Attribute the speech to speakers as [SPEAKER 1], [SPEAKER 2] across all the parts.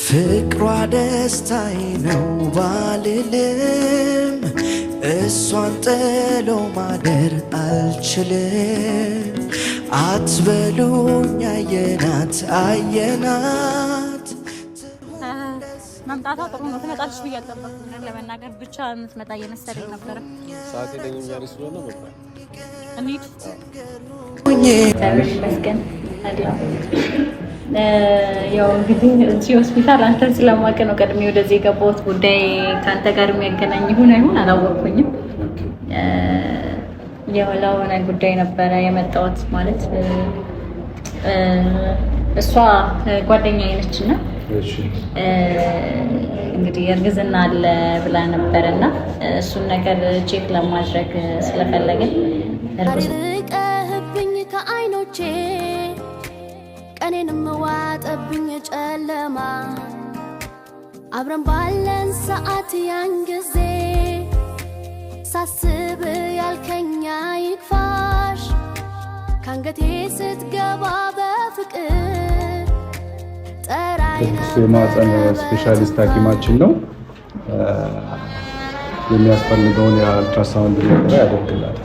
[SPEAKER 1] ፍቅሯ ደስታዬ ነው ባልልም እሷን ጥሎ ማደር አልችልም። አትበሉኝ አየናት አየናት
[SPEAKER 2] መምጣቷ ጥሩ ነው። ትመጣለች ብዬ አልጠበቅኩም ለመናገር ብቻ የምትመጣ እየመሰለኝ ነበረ።
[SPEAKER 3] ሰዓት የለኝም ያለች ስለሆነ በቃ
[SPEAKER 2] እንሂድ።
[SPEAKER 4] ተመስገን አላህ። ያው እንግዲህ እዚህ ሆስፒታል አንተን ስለማውቅ ነው ቀድሜ ወደዚህ የገባሁት። ጉዳይ ከአንተ ጋር የሚያገናኝ ይሁን አይሁን አላወቅኩኝም። የሆነ ጉዳይ ነበረ የመጣሁት ማለት እሷ ጓደኛዬ ነች እና እንግዲህ እርግዝና አለ ብላ ነበርና እሱን ነገር ቼክ ለማድረግ ስለፈለግን
[SPEAKER 5] ርቀህብኝ ከዓይኖቼ ቀኔንም ዋጠብኝ ጨለማ አብረን ባለን ሰዓት ያን ጊዜ ሳስብ ያልከኛ ይክፋሽ ካንገቴ ስትገባ በፍቅር ጠራይና
[SPEAKER 6] የማህፀን ስፔሻሊስት ሐኪማችን ነው። የሚያስፈልገውን የአልትራሳውንድ ምርመራ ያደርግላል።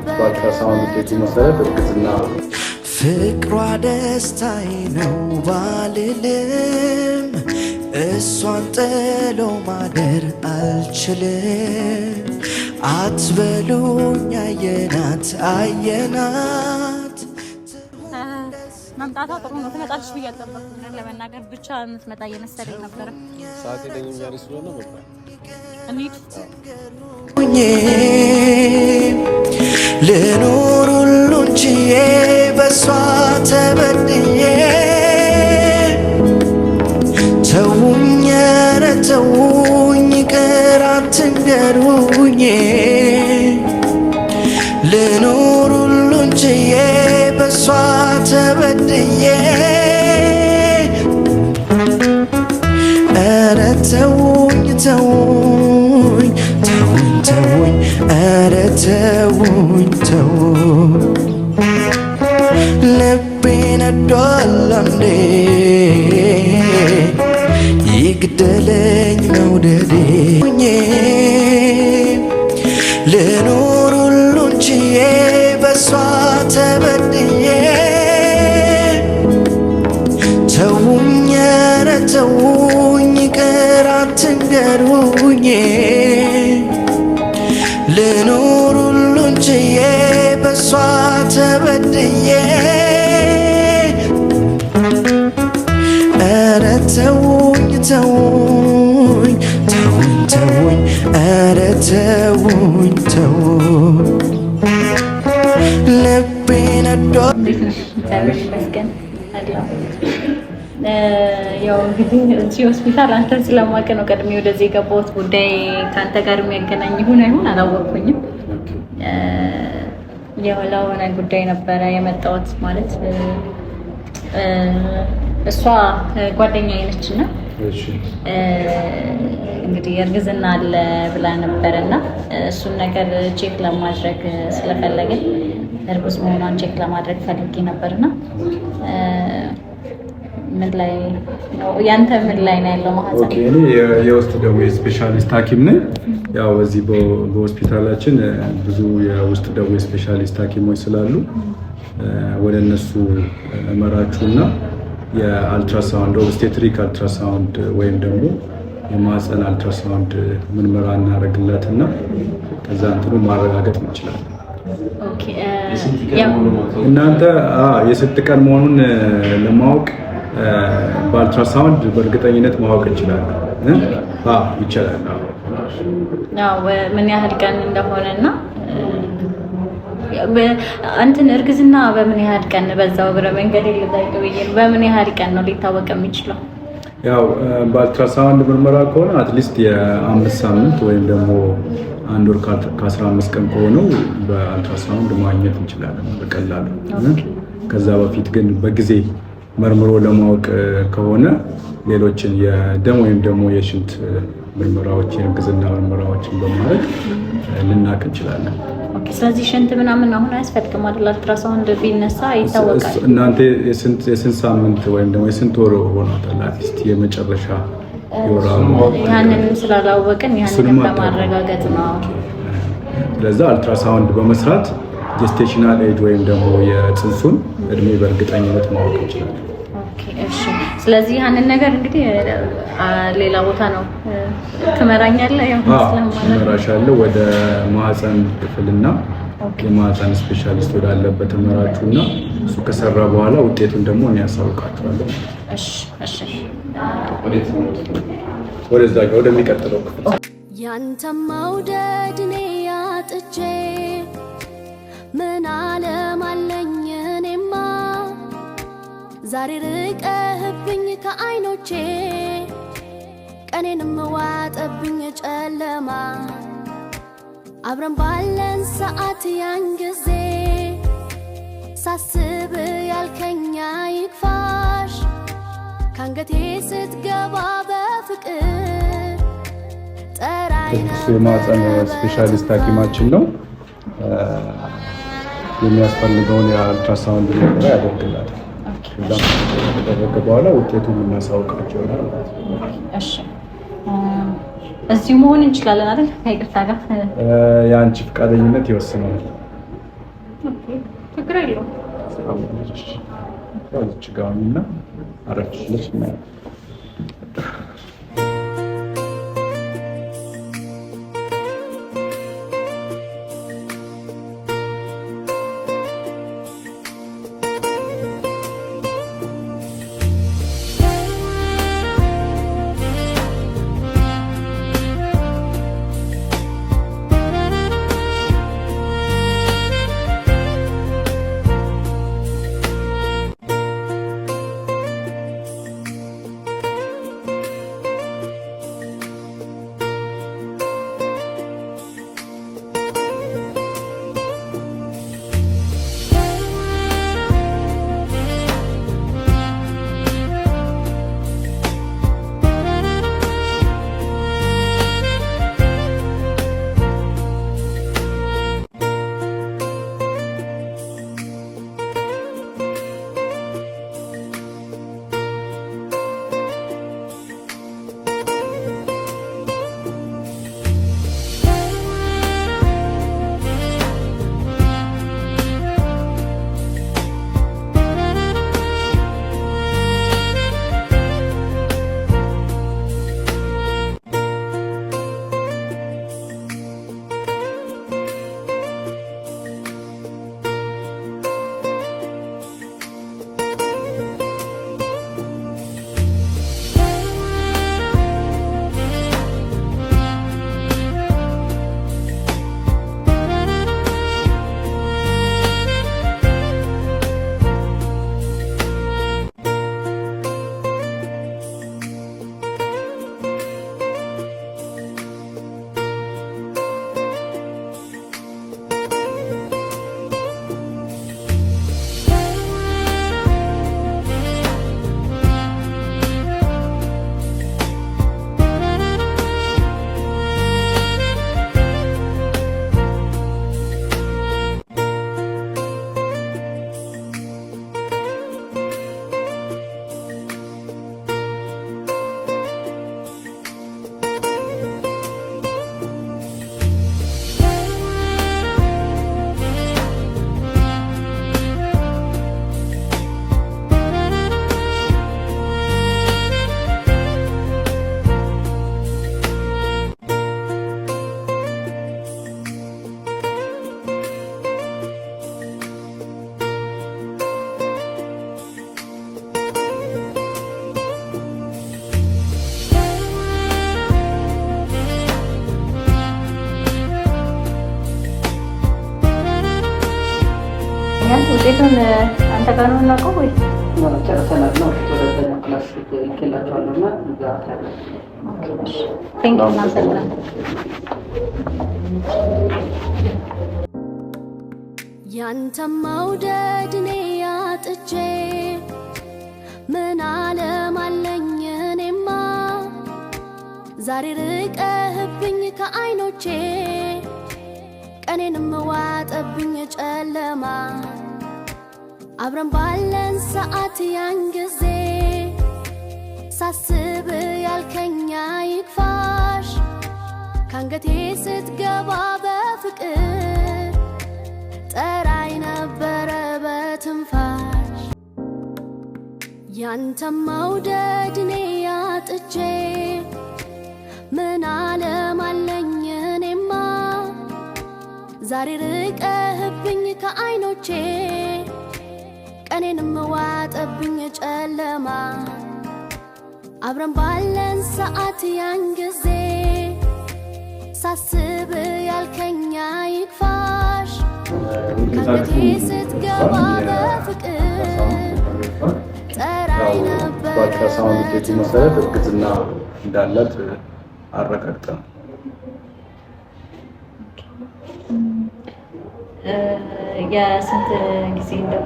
[SPEAKER 6] በአልትራሳውንድ ውጤቱ መሰረት እርግዝና
[SPEAKER 1] ፍቅሯ ደስታዬ ነው ባልልም እሷን ጥሎ ማደር አልችልም። አትበሉኝ አየናት አየናት
[SPEAKER 2] መምጣቷ ጥሩ ነው። ትመጣለች ብዬ አልጠበቅኩም ለመናገር ብቻ የምትመጣ እየመሰለኝ ነበረ።
[SPEAKER 3] ሰዓት የለኝም ያለች ስለሆነ በቃ
[SPEAKER 2] እንሂድ።
[SPEAKER 1] ልኑር ሁሉን ችዬ በሷ ተበድዬ ተውኝ ኧረ ተውኝ ይቅር አትንገሩኝ። ልኑር ሁሉን ችዬ በሷ ተበድዬ ኧረ ተውኝ ተውኝ ተውኝ ተውኝ ኧረ ተውኝ ተውኝ ልቤ ነዷል አንዴ ይግደለኝ መውደዴ ልኑር ሁሉን ችዬ በሷ ተበድዬ ተውኝ ኧረ ተውኝ ይቅር አትንገሩኝ። ልኑር ሁሉን ችዬ በሷ ተበድዬ ኧረ ተውኝ ተውኝ ተውኝ ተውኝ ኧረ ተውኝ ተውኝ ልቤ ነዷል።
[SPEAKER 4] ተመስገን አላህ። ያው እንግዲህ እዚህ ሆስፒታል አንተን ስለማውቅ ነው ቀድሜ ወደዚህ የገባሁት። ጉዳይ ከአንተ ጋር የሚያገናኝ ይሁን አይሁን አላወቅኩኝም። የሆነ ጉዳይ ነበረ የመጣሁት ማለት እሷ ጓደኛዬ ነች እና እንግዲህ እርግዝና አለ ብላ ነበርና እሱን ነገር ቼክ ለማድረግ ስለፈለግን እርጉዝ መሆኗን ቼክ ለማድረግ ፈልጌ ነበርና ምን ላይ ነው ያንተ ምን ላይ ነው ያለው ማህፀን?
[SPEAKER 6] ኦኬ እኔ የውስጥ ደዌ ስፔሻሊስት ሐኪም ነኝ። ያው በዚህ በሆስፒታላችን ብዙ የውስጥ ደዌ ስፔሻሊስት ሐኪሞች ስላሉ ወደ እነሱ እመራችሁና የአልትራሳውንድ ኦብስቴትሪክ አልትራሳውንድ ወይም ደግሞ የማህፀን አልትራሳውንድ ምርመራ እናደርግላትና ከዛ እንትኑ ማረጋገጥ እንችላለን።
[SPEAKER 4] ኦኬ
[SPEAKER 6] እናንተ የስንት ቀን መሆኑን ለማወቅ በአልትራሳውንድ በእርግጠኝነት ማወቅ እንችላለን። ይቻላል።
[SPEAKER 4] ምን ያህል ቀን እንደሆነና እንትን እርግዝና በምን ያህል ቀን በዛው እግረ መንገድ ልጠይቅ ብዬ በምን ያህል ቀን ነው ሊታወቅ የሚችለው?
[SPEAKER 6] ያው በአልትራሳውንድ ምርመራ ከሆነ አትሊስት የ5 ሳምንት ወይም ደግሞ 1 ወር ከ15 ቀን ከሆነው በአልትራሳውንድ ማግኘት እንችላለን በቀላሉ። ከዛ በፊት ግን በጊዜ መርምሮ ለማወቅ ከሆነ ሌሎችን የደም ወይም ደግሞ የሽንት ምርመራዎች የእርግዝና ምርመራዎችን በማድረግ ልናቅ እንችላለን።
[SPEAKER 4] ስለዚህ ሽንት ምናምን አሁን አያስፈልግም አይደል? አልትራሳውንድ ቢነሳ ይታወቃል።
[SPEAKER 6] እናንተ የስንት ሳምንት ወይም ደግሞ የስንት ወር ሆኖታል? አትሊስት የመጨረሻ
[SPEAKER 4] ያንን ስላላወቅን ያንን ለማረጋገጥ ነው።
[SPEAKER 6] ስለዚህ አልትራሳውንድ በመስራት ጀስቴሽናል ኤጅ ወይም ደግሞ የፅንሱን እድሜ በእርግጠኝነት ማወቅ እንችላለን።
[SPEAKER 4] እሺ። ስለዚህ ያንን ነገር እንግዲህ ሌላ ቦታ ነው ትመራኛለህ? ያው
[SPEAKER 6] ትመራሻለህ ወደ ማህፀን ክፍልና የማህፀን ስፔሻሊስት ወዳለበት እመራችሁና እሱ ከሰራ በኋላ ውጤቱን ደግሞ እኔ ያሳውቃችኋለሁ።
[SPEAKER 4] እሺ።
[SPEAKER 6] ወደዛ ወደሚቀጥለው ክፍል
[SPEAKER 5] ያንተ መውደድ እኔ ያጥቼ ምን ዓለም አለኝ እኔማ ዛሬ ርቀህብኝ ከዓይኖቼ ቀኔንም ዋጠብኝ ጨለማ አብረን ባለን ሰዓት ያን ጊዜ ሳስብ ያልከኛ ይክፋሽ ካንገቴ ስትገባ በፍቅር ጠራይና
[SPEAKER 6] የማህፀን ስፔሻሊስት ሐኪማችን ነው። የሚያስፈልገውን የአልትራሳውንድ ምርመራ ያደርግላል። ከዛ ከተደረገ በኋላ ውጤቱን እናሳውቃቸው ይሆናል ማለት ነው።
[SPEAKER 4] እሺ፣ እዚሁ መሆን እንችላለን አይደል? ከይቅርታ ጋር
[SPEAKER 6] የአንቺ ፈቃደኝነት ይወስናል።
[SPEAKER 4] ኦኬ፣ ችግር የለውም።
[SPEAKER 6] እዚች ጋር እና አረፍ ብለሽ ነው
[SPEAKER 4] ውጤቱን አንተ ጋር ነው እናውቀው ወይ?
[SPEAKER 7] ጨርሰናል ነው ወደ ክላስ ይኬላቸዋለሁ እና እዛ ታለ
[SPEAKER 4] ቴንክ ዩ እናመሰግናለን።
[SPEAKER 5] ያንተ መውደድ እኔ አጥቼ ምን ዓለም አለኝ እኔማ ዛሬ ርቀህብኝ ከዓይኖቼ ቀኔንም ዋጠብኝ ጨለማ አብረን ባለን ሰዓት ያን ጊዜ ሳስብ ያልከኛ ይክፋሽ ካንገቴ ስትገባ በፍቅር ጠራይ ነበረ በትንፋሽ ያንተ መውደድ እኔ አጥቼ ምን ዓለም አለኝ እኔማ ዛሬ ርቀህብኝ ከዓይኖቼ ቀኔንም ዋጠብኝ ጨለማ አብረን ባለን ሰዓት ያን ጊዜ ሳስብ ያልከኛ ይክፋሽ ካንገቴ ስትገባ በፍቅር ጠራይ ነበረ
[SPEAKER 6] በአልትራሳውንድ ውጤቱ መሰረት እርግዝና እንዳላት አረጋግጠናል።
[SPEAKER 4] የስንት ጊዜ እንደው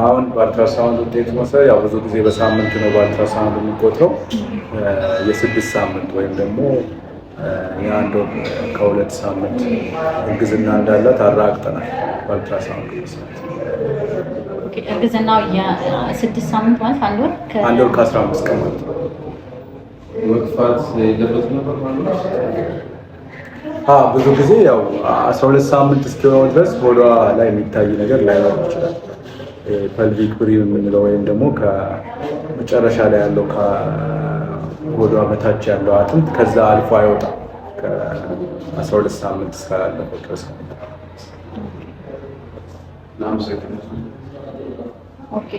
[SPEAKER 6] አሁን በአልትራሳውንድ ውጤቱ መሰረት ያው ብዙ ጊዜ በሳምንት ነው በአልትራሳውንድ የሚቆጥረው የ6 ሳምንት ወይም ደግሞ የአንድ ወር ከ2 ሳምንት እርግዝና እንዳላት አረጋግጠናል በአልትራሳውንድ መሰረት።
[SPEAKER 4] እርግዝናው የ6 ሳምንት ማለት አንድ ወር
[SPEAKER 6] ከ15 ቀን ማለት ነው።
[SPEAKER 3] መግፋት የደረሱ ነበር ማለት ነው።
[SPEAKER 6] ብዙ ጊዜ ያው 12 ሳምንት እስኪሆን ድረስ ሆዷ ላይ የሚታይ ነገር ላይኖር ይችላል። ፐልቪክ ብሪ የምንለው ወይም ደግሞ ከመጨረሻ ላይ ያለው ከሆዷ በታች ያለው አጥንት ከዛ አልፎ አይወጣም ከ12 ሳምንት እስካላለፈው ድረስ።
[SPEAKER 4] ኦኬ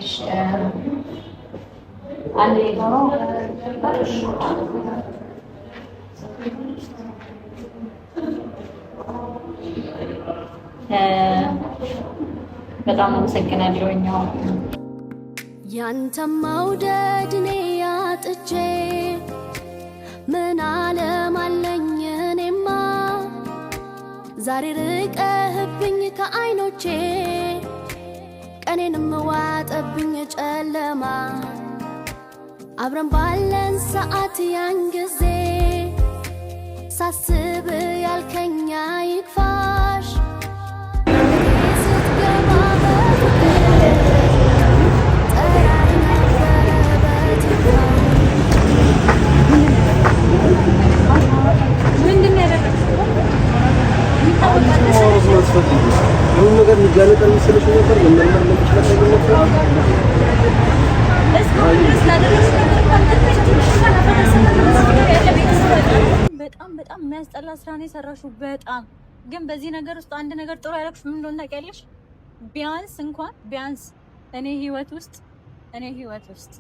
[SPEAKER 4] አንዴ ነው በጣም አመሰግናለሁ።
[SPEAKER 5] ያንተ መውደድ እኔ አጥቼ ምን ዓለም አለኝ እኔማ ዛሬ ርቀህብኝ ከዓይኖቼ ቀኔንም ዋጠብኝ ጨለማ አብረን ባለን ሰዓት ያን ጊዜ ሳስብ ያልከኛ ይክፋሽ ስትገባ በፍቅር ጠራይ ነበረ በትንፋሽ
[SPEAKER 2] ምንድን ነው ያደረግሽው?
[SPEAKER 3] ሁሉም ነገር የሚጋለጥ መሰለሽ ነበር መመርመር ለምችላት ነገር ነበር።
[SPEAKER 2] በጣም የሚያስጠላ ስራ ነው የሰራሽው። በጣም ግን በዚህ ነገር ውስጥ አንድ ነገር ጥሩ ያደረግሽው ምን እንደሆነ ታውቂያለሽ? ቢያንስ እኔ ህይወት ውስጥ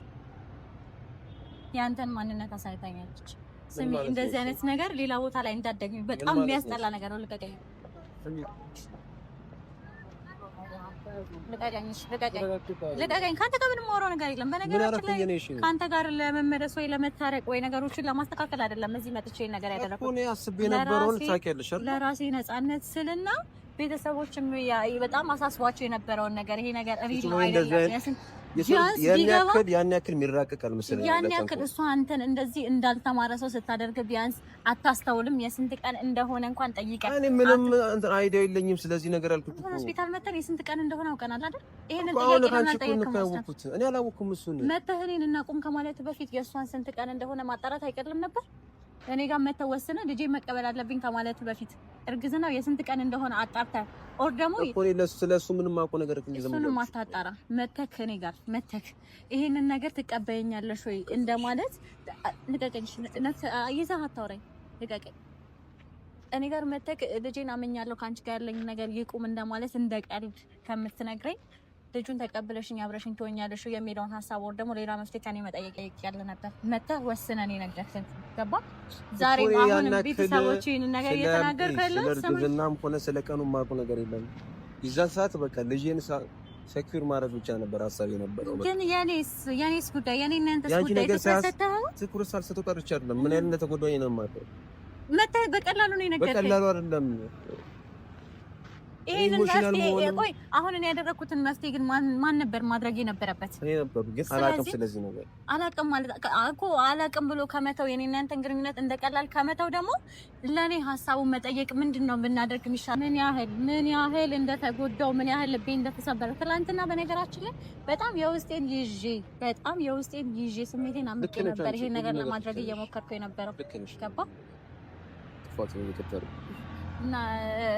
[SPEAKER 2] ያንተን ማንነት አሳይታኛለች። ስሚ፣ እንደዚህ አይነት ነገር ሌላ ቦታ ላይ እንዳትደግሚ። በጣም የሚያስጠላ ነገር ነው። ልቀቀኝ። ከአንተ ጋር ምንም የማወራው ነገር የለም። በነገራችን ላይ ከአንተ ጋር ለመመለስ ወይ ለመታረቅ ወይ ነገሮችን ለማስተካከል አይደለም እዚህ መጥቼ ነገር ያደረኩት ለራሴ ነፃነት ስልና ቤተሰቦችም በጣም አሳስቧቸው የነበረውን ነገር ይሄ ነገር ሪል ነው አይደለም።
[SPEAKER 3] ያን ያክል የሚራቀቃል መሰለኝ።
[SPEAKER 2] ያን ያክል እሷ አንተን እንደዚህ እንዳልተማረ ሰው ስታደርግ ቢያንስ አታስተውልም? የስንት ቀን እንደሆነ እንኳን ጠይቀን
[SPEAKER 3] እኔ ምንም እንትን አይዲያ የለኝም ስለዚህ ነገር አልኩት እኮ።
[SPEAKER 2] ሆስፒታል መተን የስንት ቀን እንደሆነ አውቀናል አይደል? ይሄንን ጥያቄ ለምን አልጠየቅኩም?
[SPEAKER 3] እኔ አላወኩም። እሱን
[SPEAKER 2] መተህ እኔን እናቁም ከማለት በፊት የእሷን ስንት ቀን እንደሆነ ማጣራት አይቀርም ነበር? እኔ ጋር መተህ ወስነህ ልጄ መቀበል አለብኝ ከማለት በፊት እርግዝናው የስንት ቀን እንደሆነ አጣርተህ ኦር ደግሞ
[SPEAKER 3] ስለሱ ምንም አውቀው ነገር
[SPEAKER 2] እሱንም አታጣራ መተህ ከኔ ጋር መተህ ይሄንን ነገር ትቀበይኛለሽ ወይ እንደማለት ልቀቀኝ። ይዘህ አታውራኝ፣ ልቀቀኝ። እኔ ጋር መተህ ልጄን አመኛለሁ ከአንቺ ጋር ያለኝ ነገር ይቁም እንደማለት እንደ ቀልድ ከምትነግረኝ ልጁን ተቀብለሽኝ አብረሽኝ ትሆኛለሽ የሚለውን ሀሳብ ወር ደግሞ ሌላ መፍትሄ ከኔ መጠየቅ ያለ ነበር። መተህ ወስነን ነገርኩት። ገባ? ዛሬ አሁን ቤተሰቦች ይሄን ነገር እየተናገርኩ ያለው
[SPEAKER 3] ስለዝናም ሆነ ስለቀኑ ማቁ ነገር የለም። ይዛን ሰዓት በቃ ልጄን ሴኩር ማድረግ ብቻ ነበር ሀሳብ የነበረው።
[SPEAKER 2] ግን የኔስ ጉዳይ የኔ እናንተስ ጉዳይ ተሰተው
[SPEAKER 3] ትኩረት ሳልሰጠው ቀርቼ አይደለም። ምን አይነት ተጎዳኝ ነው ማለት
[SPEAKER 2] መተህ በቀላሉ ነው የነገርከኝ።
[SPEAKER 3] በቀላሉ አይደለም
[SPEAKER 2] ይሄንን ቆይ አሁን እኔ ያደረኩትን መፍትሄ ግን ማን ነበር ማድረግ የነበረበት?
[SPEAKER 3] እኔ ነበር ግን አላውቅም። ስለዚህ ነገር
[SPEAKER 2] አላውቅም ማለት እኮ አላውቅም ብሎ ከመተው የኔና ያንተን ግንኙነት እንደቀላል ከመተው ደግሞ ለኔ ሀሳቡን መጠየቅ ምንድነው ብናደርግ የሚሻል? ምን ያህል እንደተጎዳው ምን ያህል ልቤ እንደተሰበረ ትላንትና በነገራችን ላይ በጣም የውስጤን ይዤ ስሜቴን አምቄ ነበር ይሄን ነገር ለማድረግ እየሞከርኩ የነበረው ገባ
[SPEAKER 3] ፎቶ እየተጠሩ
[SPEAKER 2] እና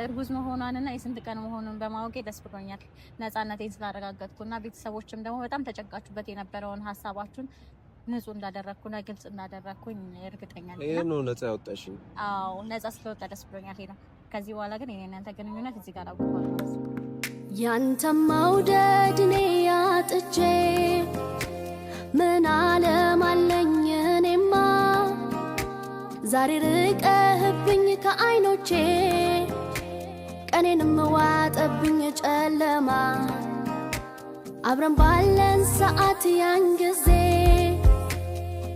[SPEAKER 2] እርጉዝ መሆኗንና የስንት ቀን መሆኑን በማወቄ ደስ ብሎኛል። ነፃነቴን ስላረጋገጥኩና ቤተሰቦችም ደግሞ በጣም ተጨንቃችሁበት የነበረውን ሀሳባችሁን ንጹህ እንዳደረግኩና ግልጽ እንዳደረግኩኝ እርግጠኛ ነኝ።
[SPEAKER 3] ይሄ ነው ነፃ ያወጣሽኝ።
[SPEAKER 2] አዎ ነፃ ስለወጣ ደስ ብሎኛል። ይሄ ነው። ከዚህ በኋላ ግን የኔና ያንተ ግንኙነት እዚህ ጋር አውቀዋለሁ።
[SPEAKER 5] ያንተ መውደድ እኔ ያጥቼ ምን ዓለም አለኝ እኔማ ዛሬ ርቀህብኝ ከዓይኖቼ ቀኔንም ዋጠብኝ ጨለማ አብረን ባለን ሰዓት ያን ጊዜ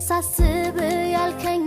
[SPEAKER 5] ሳስብ ያልከኝ